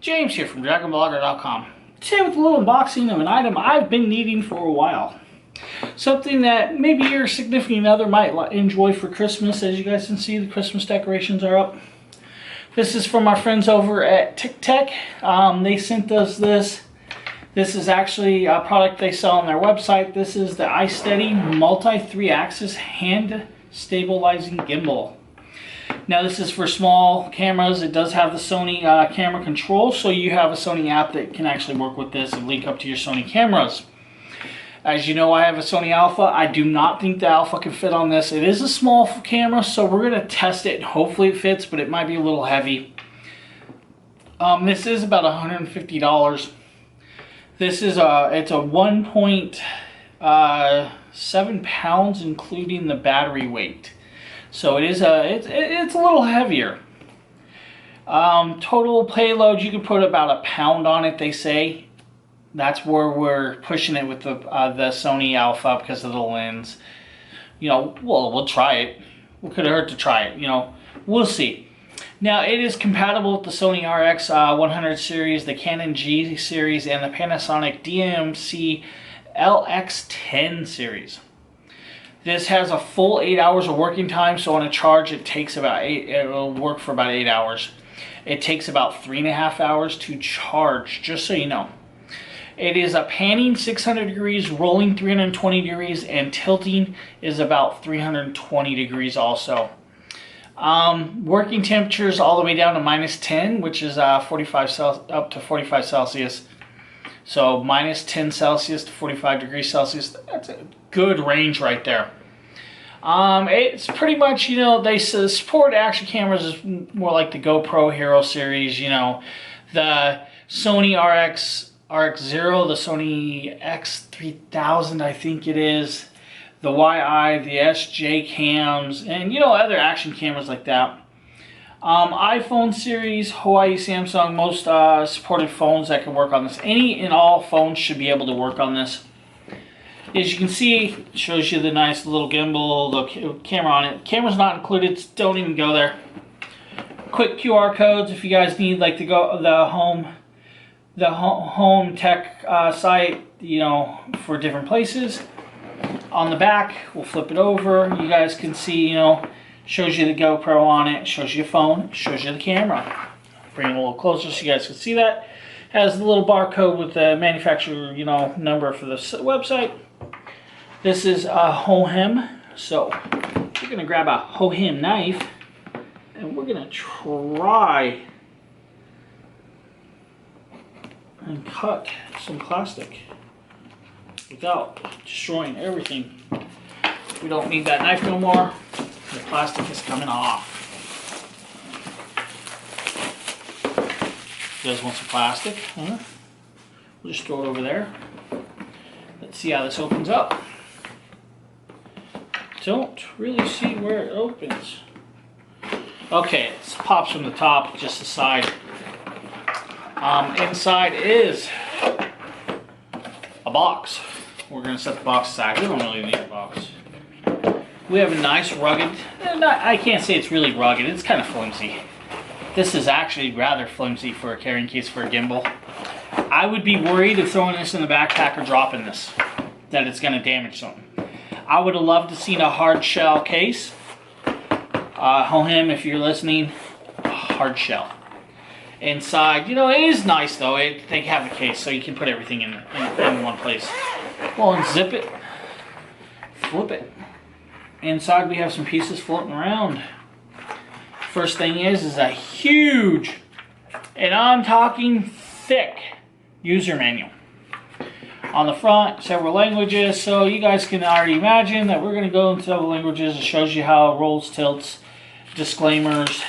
James here from DragonBlogger.com. Today with a little unboxing of an item I've been needing for a while. Something that maybe your significant other might enjoy for Christmas. As you guys can see, the Christmas decorations are up. This is from our friends over at TicTech. They sent us this. This is actually a product they sell on their website. This is the iSteady multi 3-axis hand stabilizing gimbal. Now this is for small cameras. It does have the Sony camera control, so you have a Sony app that can actually work with this and link up to your Sony cameras. As you know, I have a Sony Alpha. I do not think the Alpha can fit on this. It is a small camera, so we're going to test it and hopefully it fits, but it might be a little heavy. This is about $150. This is it's a 1.7 pounds including the battery weight. So it is it's a little heavier. Total payload, you can put about a pound on it, they say. That's where we're pushing it with the Sony Alpha because of the lens. You know, we'll try it. What could it hurt to try it? You know, we'll see. Now, it is compatible with the Sony RX100 series, the Canon G series, and the Panasonic DMC-LX10 series. This has a full 8 hours of working time, so on a charge it takes about it will work for about 8 hours. It takes about 3.5 hours to charge, just so you know. It is a panning 600 degrees, rolling 320 degrees, and tilting is about 320 degrees also. Working temperatures all the way down to -10, which is up to 45 Celsius. So -10 Celsius to 45 degrees Celsius. That's a good range right there. It's pretty much, you know, they support action cameras is more like the Gopro Hero series, you know, the Sony RX0, the Sony X3000, I think it is, the YI, the SJ cams, and you know, other action cameras like that. iPhone series, Huawei, Samsung, most supported phones that can work on this. Any and all phones should be able to work on this. As you can see, it shows you the nice little gimbal, the camera on it. Camera's not included, so don't even go there. Quick QR codes if you guys need, like, to go the home tech site, you know, for different places. On the back, we'll flip it over. You guys can see, you know, shows you the GoPro on it, shows you a phone, shows you the camera. Bring it a little closer so you guys can see that. Has the little barcode with the manufacturer, you know, number for the website. This is a Hohem, so we're gonna grab a Hohem knife and we're gonna try and cut some plastic without destroying everything. We don't need that knife no more. The plastic is coming off. You guys want some plastic? Huh? We'll just throw it over there. Let's see how this opens up. Don't really see where it opens. Okay, it pops from the top, just the side. Inside is a box. We're going to set the box aside. We don't really need a box. We have a nice rugged, I can't say it's really rugged, it's kind of flimsy. This is actually rather flimsy for a carrying case for a gimbal. I would be worried of throwing this in the backpack or dropping this, that it's going to damage something. I would have loved to seen a hard shell case. Hohem, if you're listening, hard shell. Inside, you know, it is nice though. They have a case so you can put everything in one place. We'll unzip it, flip it. Inside we have some pieces floating around. First thing is a huge, and I'm talking thick, user manual. On the front, several languages, so you guys can already imagine that we're going to go into several languages. It shows you how it rolls, tilts, disclaimers,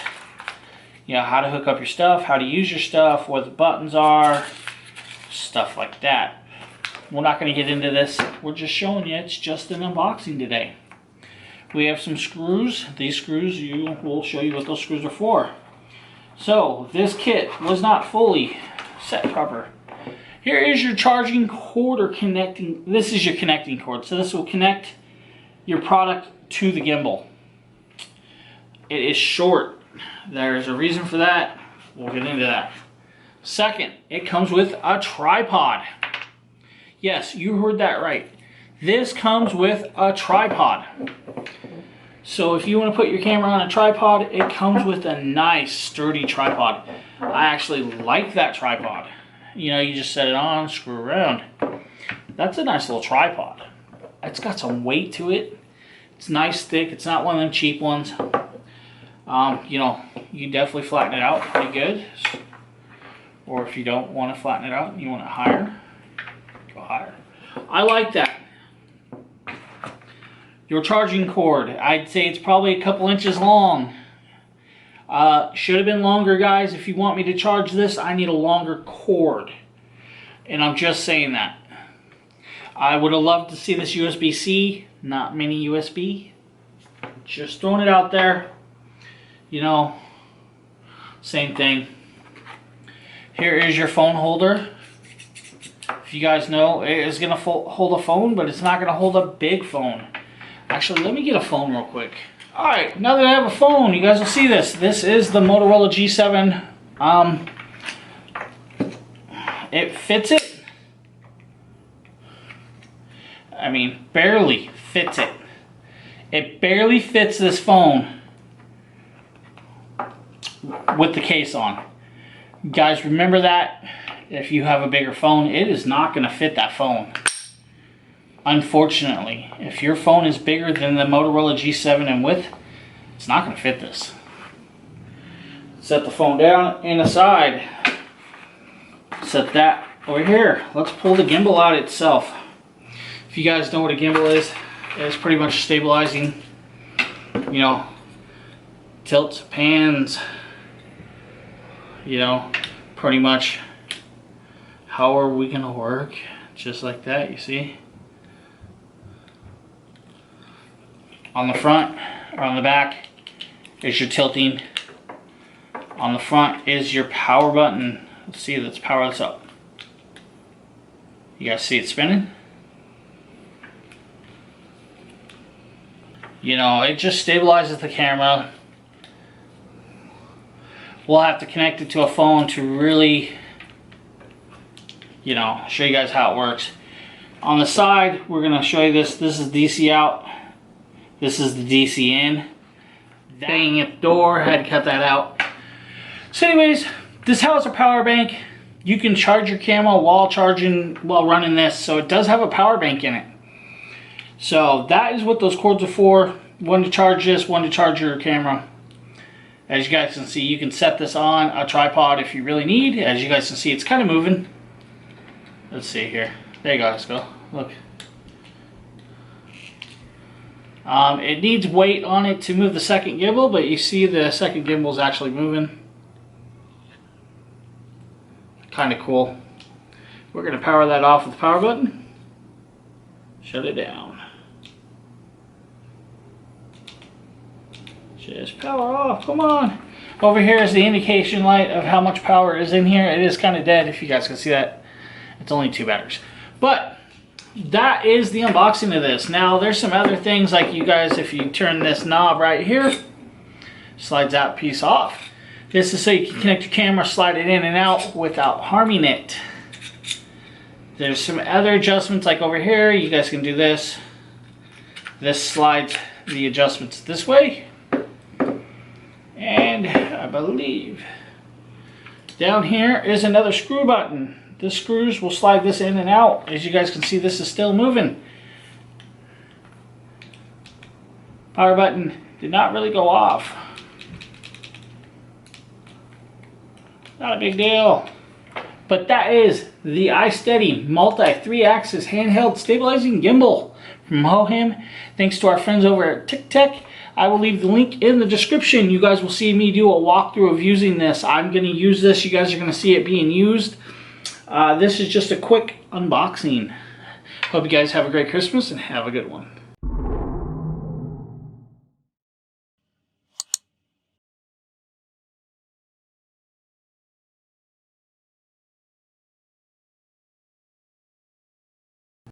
you know, how to hook up your stuff, how to use your stuff, what the buttons are, stuff like that. We're not going to get into this. We're just showing you. It's just an unboxing today. We have some screws. These screws, we'll show you what those screws are for. So this kit was not fully set proper. Here is your charging cord or connecting. This is your connecting cord. So this will connect your product to the gimbal. It is short. There's a reason for that. We'll get into that. Second, it comes with a tripod. Yes, you heard that right. This comes with a tripod. So if you want to put your camera on a tripod, it comes with a nice sturdy tripod. I actually like that tripod. You know, you just set it on, screw around. That's a nice little tripod. It's got some weight to it. It's nice, thick. It's not one of them cheap ones. You know, you definitely flatten it out pretty good. Or if you don't want to flatten it out and you want it higher, go higher. I like that. Your charging cord, I'd say it's probably a couple inches long. Should have been longer, guys. If you want me to charge this, I need a longer cord. And I'm just saying that. I would have loved to see this USB-C, not mini USB. Just throwing it out there. You know, same thing. Here is your phone holder. If you guys know, it is going to hold a phone, but it's not going to hold a big phone. Actually, let me get a phone real quick. Alright, now that I have a phone, you guys will see this. This is the Motorola G7. It fits it. I mean, barely fits it. It barely fits this phone with the case on. Guys, remember that. If you have a bigger phone, it is not going to fit that phone. Unfortunately, if your phone is bigger than the Motorola G7 in width, it's not going to fit this. Set the phone down and aside. Set that over here. Let's pull the gimbal out itself. If you guys know what a gimbal is, it's pretty much stabilizing, you know, tilts, pans, you know, pretty much how are we going to work? Just like that, you see? On the front or on the back is your tilting. On the front is your power button. Let's see, let's power this up. You guys see it spinning? You know, it just stabilizes the camera. We'll have to connect it to a phone to really, you know, show you guys how it works. On the side, we're going to show you this. This is DC out. This is the DC in. Banging at the door, had to cut that out. So anyways, this has a power bank. You can charge your camera while running this. So it does have a power bank in it. So that is what those cords are for. One to charge this, one to charge your camera. As you guys can see, you can set this on a tripod if you really need. As you guys can see, it's kind of moving. Let's see here. There you go, let's go. Look. It needs weight on it to move the second gimbal, but you see the second gimbal is actually moving. Kind of cool. We're going to power that off with the power button. Shut it down. Just power off, come on. Over here is the indication light of how much power is in here. It is kind of dead, if you guys can see that. It's only 2 batteries. But that is the unboxing of this. Now there's some other things, like you guys, if you turn this knob right here, slides that piece off. This is so you can connect your camera, slide it in and out without harming it. There's some other adjustments, like over here, you guys can do this. This slides the adjustments this way. And I believe down here is another screw button. The screws will slide this in and out. As you guys can see, this is still moving. Power button did not really go off. Not a big deal. But that is the iSteady multi 3-axis handheld stabilizing gimbal from Hohem. Thanks to our friends over at TicTech. I will leave the link in the description. You guys will see me do a walkthrough of using this. I'm going to use this. You guys are going to see it being used. This is just a quick unboxing. Hope you guys have a great Christmas and have a good one.